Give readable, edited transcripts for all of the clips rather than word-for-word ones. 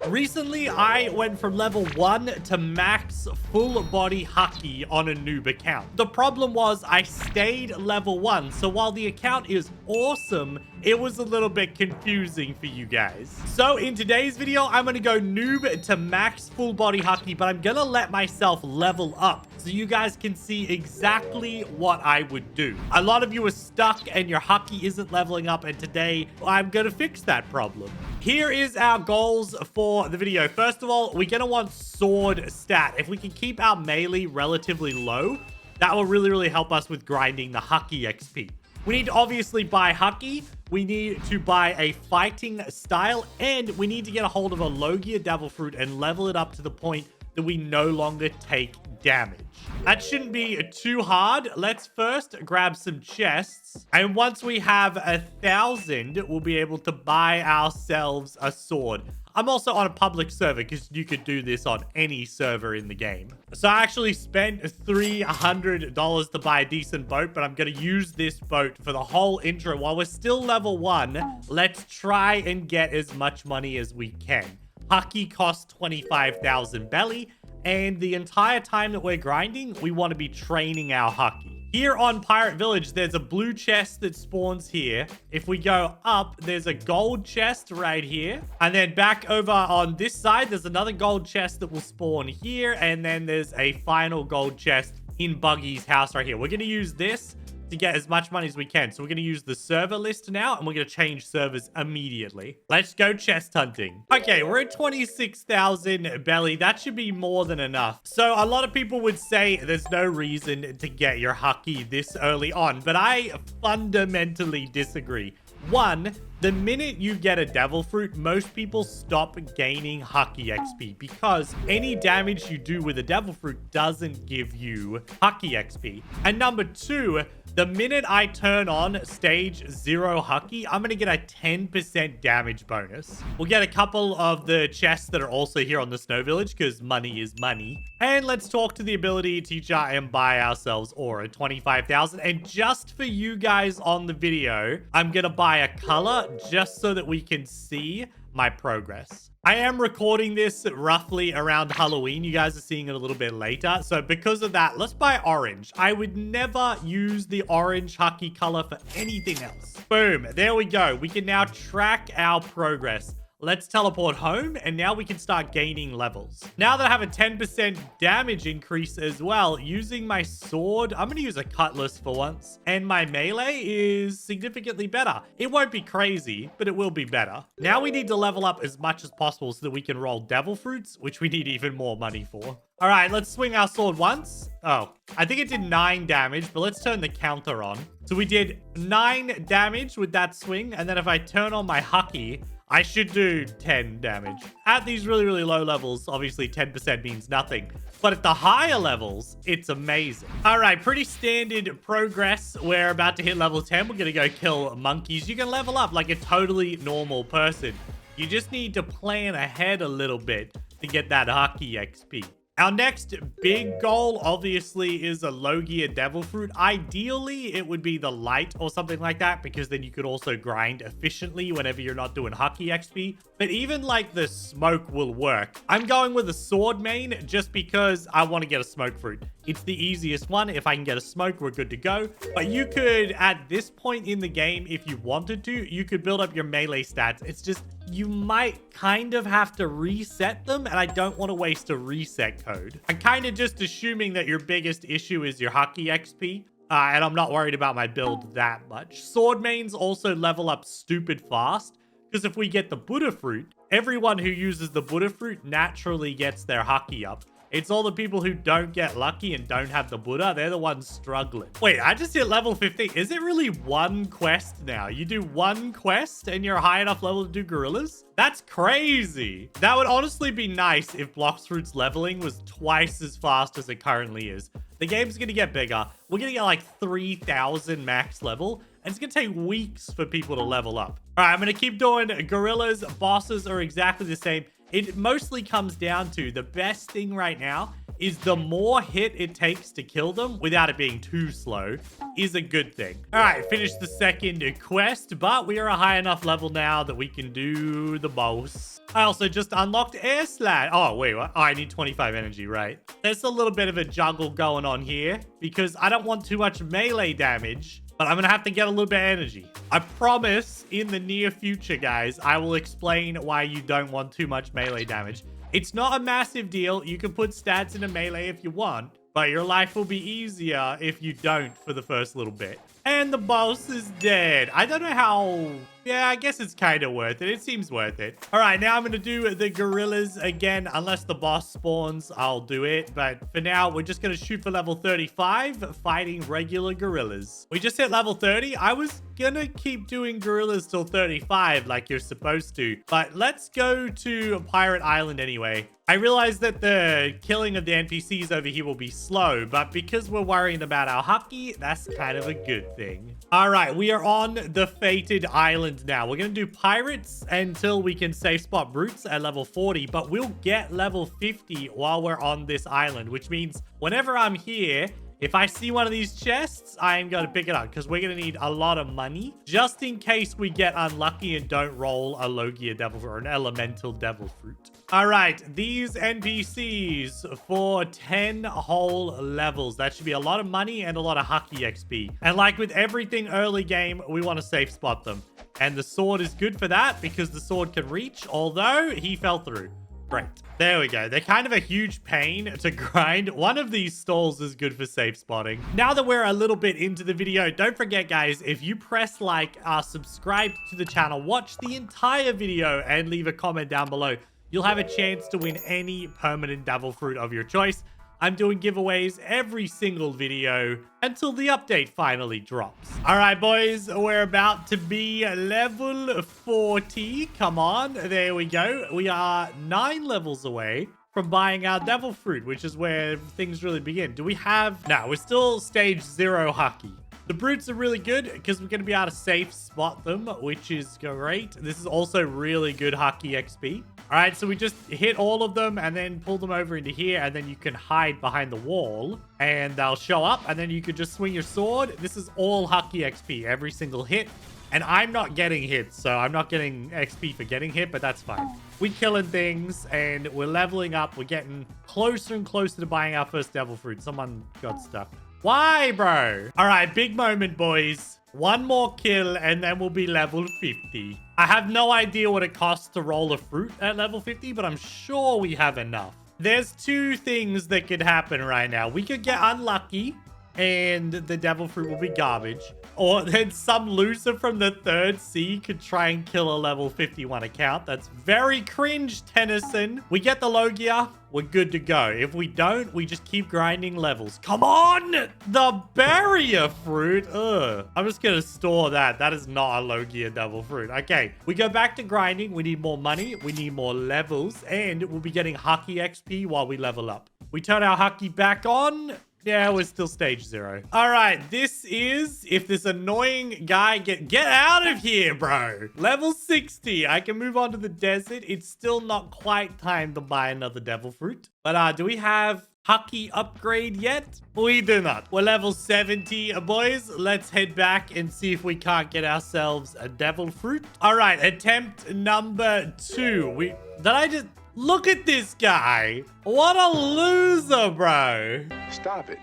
Recently, I went from level 1 to max full body HAKI on a noob account. The problem was I stayed level 1, so while the account is awesome, it was a little bit confusing for you guys. So in today's video, I'm going to go noob to max full body HAKI, but I'm going to let myself level up so you guys can see exactly what I would do. A lot of you are stuck and your HAKI isn't leveling up, and today I'm going to fix that problem. Here is our goals for the video. First of all, we're going to want sword stat. If we can keep our melee relatively low, that will really help us with grinding the HAKI XP. We need to obviously buy HAKI. We need to buy a fighting style, and we need to get a hold of a logia devil fruit and level it up to the point that we no longer take damage. That shouldn't be too hard. Let's first grab some chests, and once we have 1,000, we'll be able to buy ourselves a sword. I'm also on a public server because you could do this on any server in the game. So I actually spent $300 to buy a decent boat, but I'm going to use this boat for the whole intro. While we're still level 1, let's try and get as much money as we can. HAKI costs 25,000 belly, and the entire time that we're grinding, we want to be training our HAKI. Here on Pirate Village, there's a blue chest that spawns here. If we go up, there's a gold chest right here. And then back over on this side, there's another gold chest that will spawn here. And then there's a final gold chest in Buggy's house right here. We're going to use this to get as much money as we can. So we're going to use the server list now, and we're going to change servers immediately. Let's go chest hunting. Okay, we're at 26,000 belly. That should be more than enough. So a lot of people would say there's no reason to get your HAKI this early on, but I fundamentally disagree. One, the minute you get a devil fruit, most people stop gaining HAKI XP because any damage you do with a devil fruit doesn't give you HAKI XP. And number two, the minute I turn on stage 0 HAKI, I'm going to get a 10% damage bonus. We'll get a couple of the chests that are also here on the snow village because money is money. And let's talk to the ability teacher and buy ourselves aura, 25,000. And just for you guys on the video, I'm going to buy a color just so that we can see my progress. I am recording this roughly around Halloween. You guys are seeing it a little bit later. So because of that, let's buy orange. I would never use the orange HAKI color for anything else. Boom. There we go. We can now track our progress. Let's teleport home, and now we can start gaining levels. Now that I have a 10% damage increase as well, using my sword, I'm going to use a cutlass for once, and my melee is significantly better. It won't be crazy, but it will be better. Now we need to level up as much as possible so that we can roll devil fruits, which we need even more money for. All right, let's swing our sword once. Oh, I think it did 9 damage, but let's turn the counter on. So we did 9 damage with that swing, and then if I turn on my HAKI, I should do 10 damage. At these really low levels, obviously 10% means nothing. But at the higher levels, it's amazing. All right, pretty standard progress. We're about to hit level 10. We're going to go kill monkeys. You can level up like a totally normal person. You just need to plan ahead a little bit to get that HAKI XP. Our next big goal, obviously, is a logia devil fruit. Ideally, it would be the light or something like that, because then you could also grind efficiently whenever you're not doing HAKI XP. But even like the smoke will work. I'm going with a sword main just because I want to get a smoke fruit. It's the easiest one. If I can get a smoke, we're good to go. But you could, at this point in the game, if you wanted to, you could build up your melee stats. It's just, you might kind of have to reset them, and I don't want to waste a reset code. I'm kind of just assuming that your biggest issue is your HAKI XP, and I'm not worried about my build that much. Sword mains also level up stupid fast, because if we get the Buddha fruit, everyone who uses the Buddha fruit naturally gets their HAKI up. It's all the people who don't get lucky and don't have the Buddha. They're the ones struggling. Wait, I just hit level 15. Is it really one quest now? You do one quest and you're high enough level to do gorillas? That's crazy. That would honestly be nice if Blox Fruit's leveling was twice as fast as it currently is. The game's going to get bigger. We're going to get like 3,000 max level. And it's going to take weeks for people to level up. All right, I'm going to keep doing gorillas. Bosses are exactly the same. It mostly comes down to the best thing right now is the more hit it takes to kill them without it being too slow is a good thing. All right, finished the second quest, but we are a high enough level now that we can do the boss. I also just unlocked air slash. Oh, wait, what? Oh, I need 25 energy, right? There's a little bit of a juggle going on here because I don't want too much melee damage, but I'm gonna have to get a little bit of energy. I promise in the near future, guys, I will explain why you don't want too much melee damage. It's not a massive deal. You can put stats into melee if you want, but your life will be easier if you don't for the first little bit. And the boss is dead. I don't know how... Yeah, I guess it's kind of worth it. It seems worth it. All right, now I'm going to do the gorillas again. Unless the boss spawns, I'll do it. But for now, we're just going to shoot for level 35, fighting regular gorillas. We just hit level 30. I was going to keep doing gorillas till 35 like you're supposed to. But let's go to Pirate Island anyway. I realize that the killing of the NPCs over here will be slow, but because we're worrying about our HAKI, that's kind of a good thing. All right, we are on the fated island now. We're going to do pirates until we can safe spot brutes at level 40, but we'll get level 50 while we're on this island, which means whenever I'm here, if I see one of these chests, I am going to pick it up because we're going to need a lot of money just in case we get unlucky and don't roll a logia devil fruit or an elemental devil fruit. All right, these NPCs for 10 whole levels. That should be a lot of money and a lot of HAKI XP. And like with everything early game, we want to safe spot them. And the sword is good for that because the sword can reach, although he fell through. Great. There we go. They're kind of a huge pain to grind. One of these stalls is good for safe spotting. Now that we're a little bit into the video, don't forget, guys, if you press like, subscribe to the channel, watch the entire video and leave a comment down below, you'll have a chance to win any permanent devil fruit of your choice. I'm doing giveaways every single video until the update finally drops. All right, boys, we're about to be level 40. Come on, there we go. We are 9 levels away from buying our devil fruit, which is where things really begin. Do we have... No, we're still stage 0 HAKI. The brutes are really good because we're going to be able to safe spot them, which is great. This is also really good HAKI XP. All right, so we just hit all of them and then pull them over into here, and then you can hide behind the wall and they'll show up, and then you can just swing your sword. This is all HAKI XP, every single hit. And I'm not getting hits, so I'm not getting XP for getting hit, but that's fine. We're killing things and we're leveling up. We're getting closer and closer to buying our first devil fruit. Someone got stuck. Why, bro? All right, big moment, boys. One more kill and then we'll be level 50. I have no idea what it costs to roll a fruit at level 50, but I'm sure we have enough. There's 2 things that could happen right now. We could get unlucky and the devil fruit will be garbage. Or then some loser from the 3rd sea could try and kill a level 51 account. That's very cringe, Tennyson. We get the logia, we're good to go. If we don't, we just keep grinding levels. Come on! The barrier fruit. Ugh. I'm just gonna store that. That is not a logia devil fruit. Okay, we go back to grinding. We need more money. We need more levels. And we'll be getting HAKI XP while we level up. We turn our HAKI back on. Yeah, we're still stage 0. All right, this is if this annoying guy get out of here, bro. Level 60. I can move on to the desert. It's still not quite time to buy another devil fruit. But do we have HAKI upgrade yet? We do not. We're level 70, boys. Let's head back and see if we can't get ourselves a devil fruit. All right, attempt number 2. Did I just... Look at this guy. What a loser, bro. Stop it.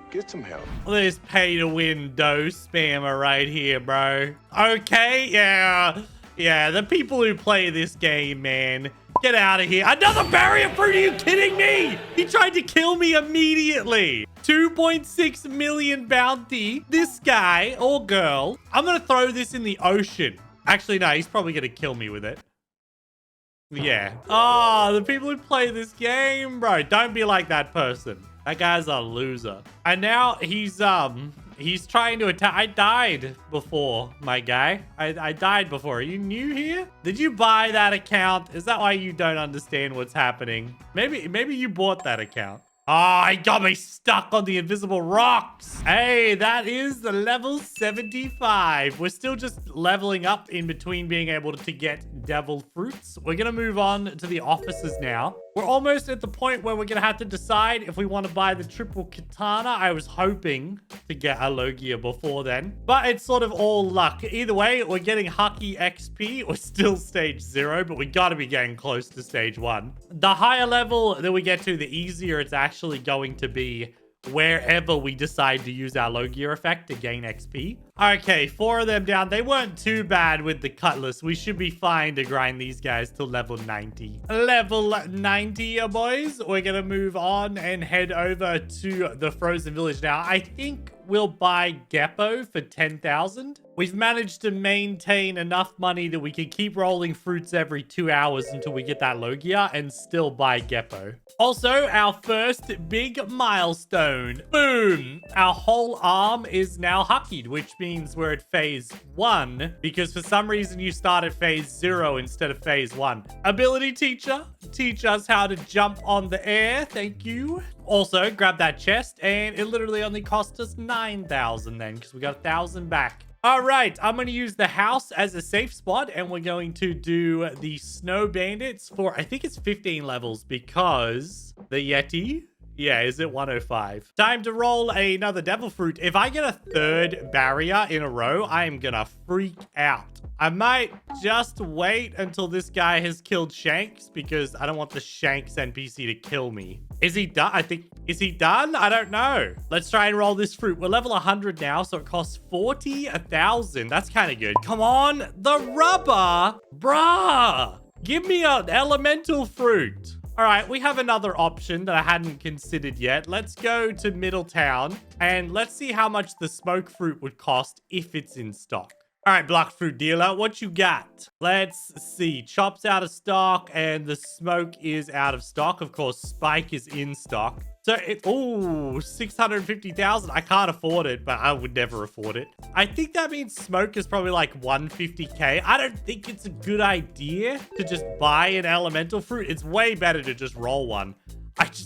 Get some help. This pay-to-win dough spammer right here, bro. Okay, yeah. Yeah, the people who play this game, man. Get out of here. Another barrier fruit? Are you kidding me? He tried to kill me immediately. 2.6 million bounty. This guy or girl. I'm going to throw this in the ocean. Actually, no, he's probably going to kill me with it. Yeah. Oh, the people who play this game, bro. Don't be like that person. That guy's a loser. And now he's trying to attack. I died before, my guy. I died before. Are you new here? Did you buy that account? Is that why you don't understand what's happening? Maybe you bought that account. Oh, he got me stuck on the invisible rocks. Hey, that is the level 75. We're still just leveling up in between being able to get devil fruits. We're going to move on to the offices now. We're almost at the point where we're going to have to decide if we want to buy the triple katana. I was hoping to get a logia before then, but it's sort of all luck. Either way, we're getting HAKI XP. We're still stage 0, but we got to be getting close to stage 1. The higher level that we get to, the easier it's actually going to be wherever we decide to use our logia effect to gain XP. Okay, 4 of them down. They weren't too bad with the cutlass. We should be fine to grind these guys to level 90. Level 90, boys. We're gonna move on and head over to the frozen village now. I think we'll buy Geppo for 10,000. We've managed to maintain enough money that we can keep rolling fruits every 2 hours until we get that logia and still buy Geppo. Also, our first big milestone. Boom! Our whole arm is now HAKI'd, which means we're at phase 1 because for some reason you start at phase 0 instead of phase 1. Ability teacher, teach us how to jump on the air. Thank you. Also, grab that chest, and it literally only cost us 9,000 then because we got 1,000 back. All right, I'm going to use the house as a safe spot, and we're going to do the snow bandits for, I think it's 15 levels because the Yeti, yeah, is it 105? Time to roll another devil fruit. If I get a 3rd barrier in a row, I am going to freak out. I might just wait until this guy has killed Shanks because I don't want the Shanks NPC to kill me. Is he done? I think, is he done? I don't know. Let's try and roll this fruit. We're level 100 now, so it costs 40,000. That's kind of good. Come on, the rubber. Bruh, give me an elemental fruit. All right, we have another option that I hadn't considered yet. Let's go to Middletown and let's see how much the smoke fruit would cost if it's in stock. All right, block fruit dealer, what you got? Let's see. Chop's out of stock and the smoke is out of stock. Of course, Spike is in stock. So oh, 650,000. I can't afford it, but I would never afford it. I think that means smoke is probably like 150k. I don't think it's a good idea to just buy an elemental fruit. It's way better to just roll one.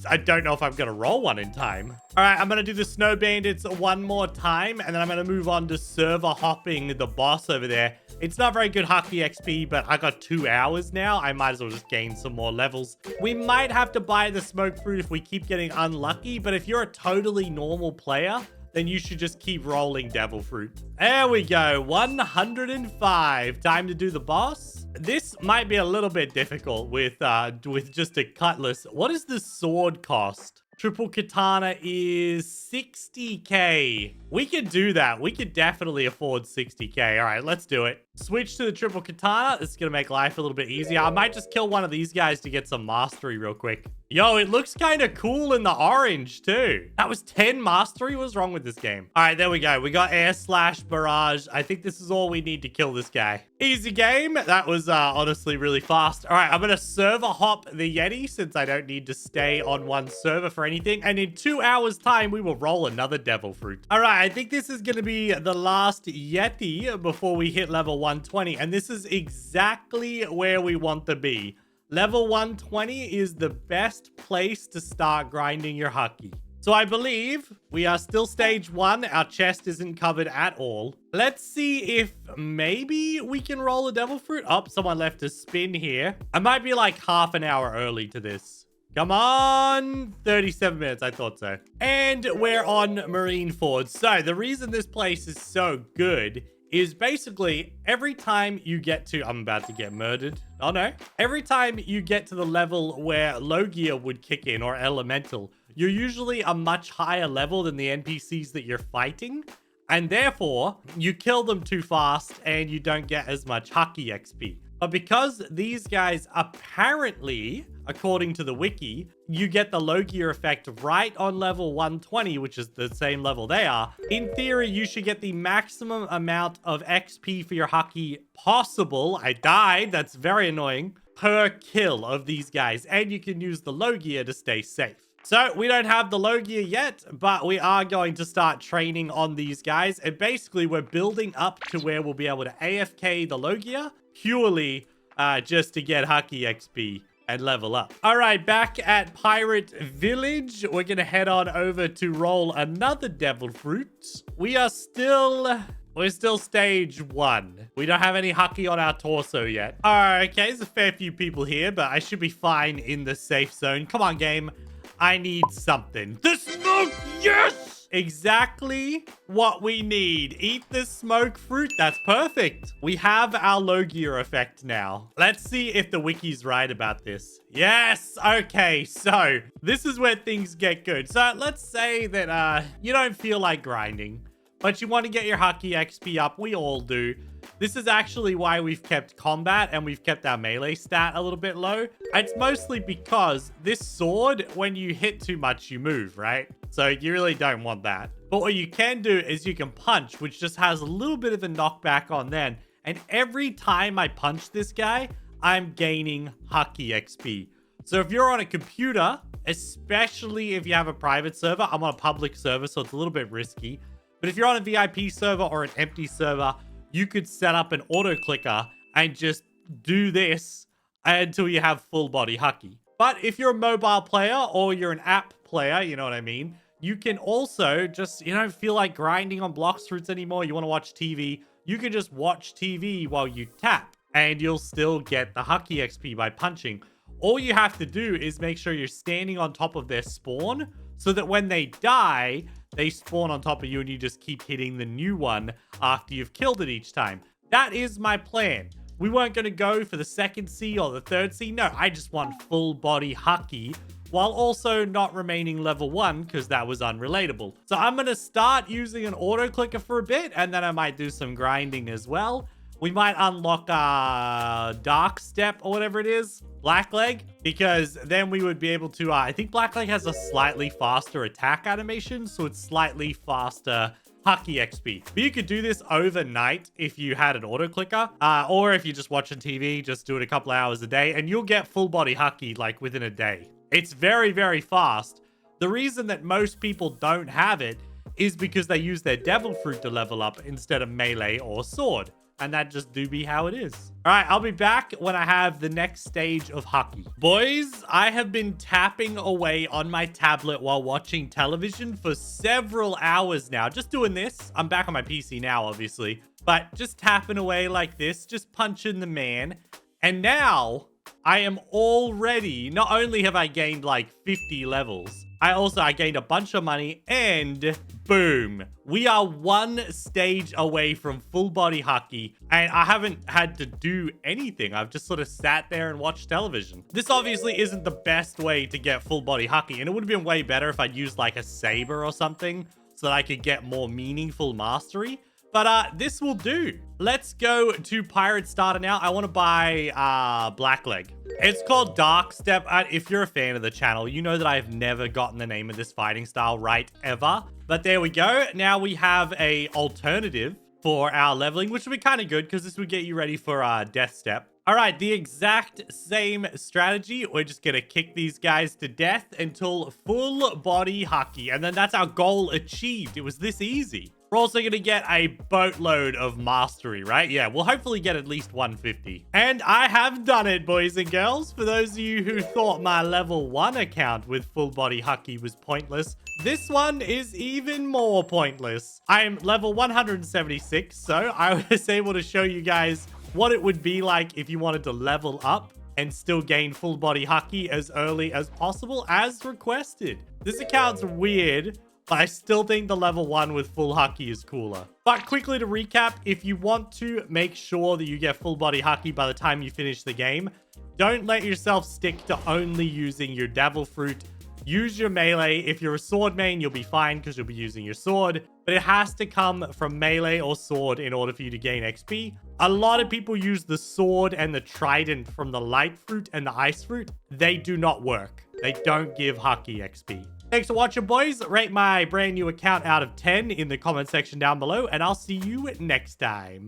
I don't know if I'm going to roll one in time. All right, I'm going to do the snow bandits one more time, and then I'm going to move on to server hopping the boss over there. It's not very good HAKI XP, but I got 2 hours now. I might as well just gain some more levels. We might have to buy the smoke fruit if we keep getting unlucky, but if you're a totally normal player, then you should just keep rolling devil fruit. There we go, 105. Time to do the boss. This might be a little bit difficult with just a cutlass. What does the sword cost? Triple katana is 60k. We could do that. We could definitely afford 60k. All right, let's do it. Switch to the triple katana. It's gonna make life a little bit easier. I might just kill one of these guys to get some mastery real quick. Yo, it looks kind of cool in the orange too. That was 10 mastery. What's wrong with this game? All right, there we go. We got air slash barrage. I think this is all we need to kill this guy. Easy game. That was honestly really fast. All right, I'm gonna server hop the Yeti since I don't need to stay on one server for anything. And in 2 hours time, we will roll another devil fruit. All right, I think this is gonna be the last Yeti before we hit level 120. And this is exactly where we want to be. Level 120 is the best place to start grinding your HAKI. So I believe we are still stage 1. Our chest isn't covered at all. Let's see if maybe we can roll a devil fruit. Oh, someone left a spin here. I might be like half an hour early to this. Come on, 37 minutes, I thought so. And we're on Marineford. So the reason this place is so good is basically every time you get to, I'm about to get murdered. Oh no. Every time you get to the level where Logia would kick in or Elemental, you're usually a much higher level than the NPCs that you're fighting. And therefore, you kill them too fast and you don't get as much HAKI XP. But because these guys apparently, according to the wiki, you get the Logia effect right on level 120, which is the same level they are. In theory, you should get the maximum amount of XP for your HAKI possible. I died. That's very annoying. Per kill of these guys. And you can use the Logia to stay safe. So we don't have the Logia yet, but we are going to start training on these guys. And basically, we're building up to where we'll be able to AFK the Logia purely just to get HAKI XP and level up. All right, back at Pirate Village, we're going to head on over to roll another devil fruit. We're still We're still stage 1. We don't have any HAKI on our torso yet. Okay, there's a fair few people here, but I should be fine in the safe zone. Come on, game. I need something. The smoke! Yes! Exactly what we need. Eat the smoke fruit. That's perfect. We have our logia effect now. Let's see if the wiki's right about this. Yes. Okay. So this is where things get good. So let's say that you don't feel like grinding, but you want to get your HAKI XP up. We all do. This is actually why we've kept combat and we've kept our melee stat a little bit low. It's mostly because this sword, when you hit too much, you move, right? So you really don't want that. But what you can do is you can punch, which just has a little bit of a knockback on then. And every time I punch this guy, I'm gaining HAKI XP. So if you're on a computer, especially if you have a private server, I'm on a public server, so it's a little bit risky. But if you're on a VIP server or an empty server, you could set up an auto clicker and just do this until you have full body HAKI. But if you're a mobile player or you're an app player, you know what I mean, you can also just, you don't feel like grinding on Blox fruits anymore. You want to watch TV. You can just watch TV while you tap and you'll still get the HAKI XP by punching. All you have to do is make sure you're standing on top of their spawn so that when they die, they spawn on top of you and you just keep hitting the new one after you've killed it each time. That is my plan. We weren't going to go for the second C or the third C. No, I just want full body HAKI while also not remaining level 1 because that was unrelatable. So I'm going to start using an auto clicker for a bit and then I might do some grinding as well. We might unlock Dark Step or whatever it is, Blackleg, because then we would be able to, I think Blackleg has a slightly faster attack animation, so it's slightly faster HAKI XP. But you could do this overnight if you had an auto clicker, or if you're just watching TV, just do it a couple hours a day, and you'll get full body HAKI like within a day. It's very, very fast. The reason that most people don't have it is because they use their devil fruit to level up instead of melee or sword. And that just do be how it is. All right, I'll be back when I have the next stage of HAKI. Boys, I have been tapping away on my tablet while watching television for several hours now. Just doing this. I'm back on my PC now, obviously. But just tapping away like this, just punching the man. And now I am already, not only have I gained like 50 levels, I gained a bunch of money and boom, we are one stage away from full body HAKI and I haven't had to do anything. I've just sort of sat there and watched television. This obviously isn't the best way to get full body HAKI and it would have been way better if I'd used like a saber or something so that I could get more meaningful mastery. But this will do. Let's go to Pirate Starter now. I want to buy Blackleg. It's called Dark Step. If you're a fan of the channel, you know that I've never gotten the name of this fighting style right ever. But there we go. Now we have a alternative for our leveling, which will be kind of good because this would get you ready for Death Step. All right, the exact same strategy. We're just going to kick these guys to death until full body HAKI. And then that's our goal achieved. It was this easy. We're also going to get a boatload of mastery, right? Yeah, we'll hopefully get at least 150. And I have done it, boys and girls. For those of you who thought my level 1 account with full body HAKI was pointless, this one is even more pointless. I am level 176, so I was able to show you guys what it would be like if you wanted to level up and still gain full body HAKI as early as possible as requested. This account's weird, but I still think the level 1 with full HAKI is cooler. But quickly to recap, if you want to make sure that you get full body HAKI by the time you finish the game, don't let yourself stick to only using your devil fruit. Use your melee. If you're a sword main, you'll be fine because you'll be using your sword. But it has to come from melee or sword in order for you to gain XP. A lot of people use the sword and the trident from the light fruit and the ice fruit. They do not work. They don't give HAKI XP. Thanks for watching, boys. Rate my brand new account out of 10 in the comment section down below, and I'll see you next time.